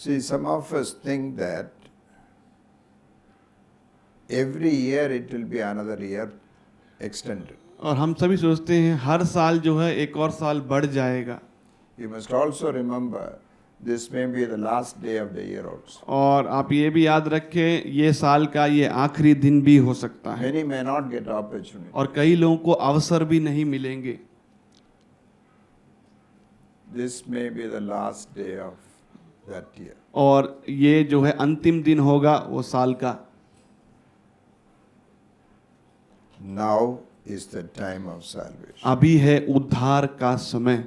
See, some of us think that every year it will be another year extended. और हम सभी सोचते हैं हर साल जो है एक और साल बढ़ जाएगा। You must also remember this may be the last day of the year also. और आप ये भी याद रखें ये साल का ये आखिरी दिन भी हो सकता है। Many may not get opportunity. और कई लोगों को अवसर भी नहीं मिलेंगे। This may be the last day of that year. और ये जो है अंतिम दिन होगा वो साल का। Now is the time of salvation. अभी है उद्धार का समय।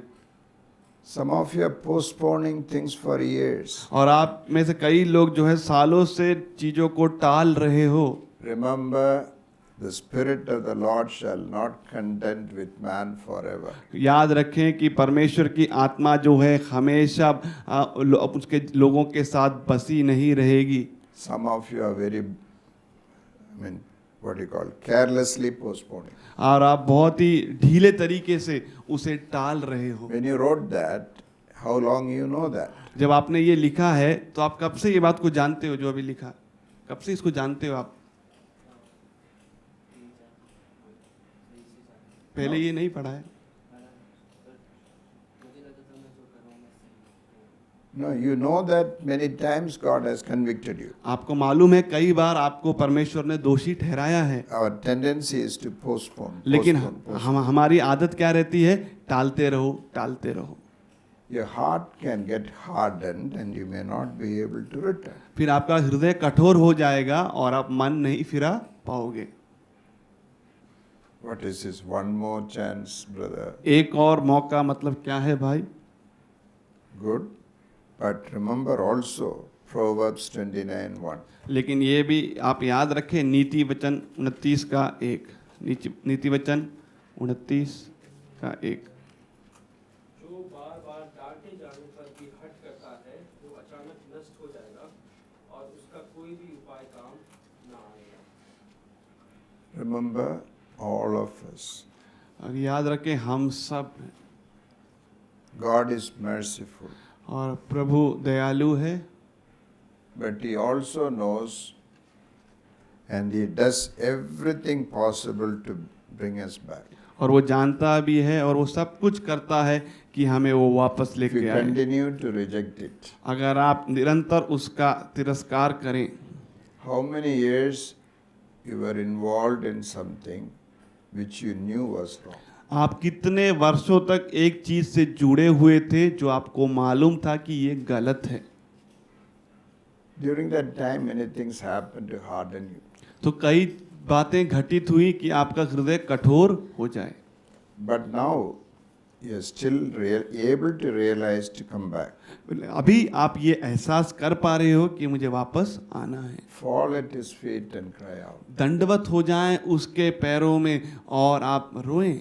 Some of you are postponing things for years. और आप में से कई लोग जो है सालों से चीजों को टाल रहे हो। Remember, the Spirit of the Lord shall not contend with man forever. याद रखें कि परमेश्वर की आत्मा जो है हमेशा उसके लोगों के साथ बसी नहीं रहेगी। Some of you are very, what do you call, carelessly postponing. और आप बहुत ही ढीले तरीके से उसे टाल रहे हो। When you wrote that, how long you know that? जब आपने ये लिखा है तो आप कब से ये बात को जानते हो जो अभी लिखा? कब से इसको जानते हो आप? पहले ये नहीं पढ़ा है? No, you know that many times God has convicted you. आपको मालूम है कई बार आपको परमेश्वर ने दोषी ठहराया है। Our tendency is to postpone. लेकिन postpone. हमारी आदत क्या रहती है? टालते रहो, टालते रहो। Your heart can get hardened and you may not be able to return. फिर आपका हृदय कठोर हो जाएगा और आप मन नहीं फिरा पाओगे। What is this? One more chance, brother. एक और मौका मतलब क्या है भाई? Good. But remember also Proverbs 29:1. लेकिन ये भी आप याद रखें नीति वचन 29 का 1। नीति वचन 29 का 1। जो बार बार डांटे जाने पर भी हट करता है वो अचानक नष्ट हो जाएगा और उसका कोई भी उपाय काम ना आएगा। Remember, all of us. और याद रखें हम सब, God is merciful, और प्रभु दयालु है, but He also knows and He does everything possible to bring us back. और वो जानता भी है और वो सब कुछ करता है कि हमें वो वापस If लेके you आए। continue to reject it, अगर आप निरंतर उसका तिरस्कार करें, how many years you were involved in something which you knew was wrong? आप कितने वर्षों तक एक चीज से जुड़े हुए थे जो आपको मालूम था कि ये गलत है। During that time, many things happened to harden you. तो कई बातें घटित हुई कि आपका हृदय कठोर हो जाए। But now, you are still able to realize to come back. अभी आप ये एहसास कर पा रहे हो कि मुझे वापस आना है। Fall at His feet and cry out. दंडवत हो जाएं उसके पैरों में और आप रोएं।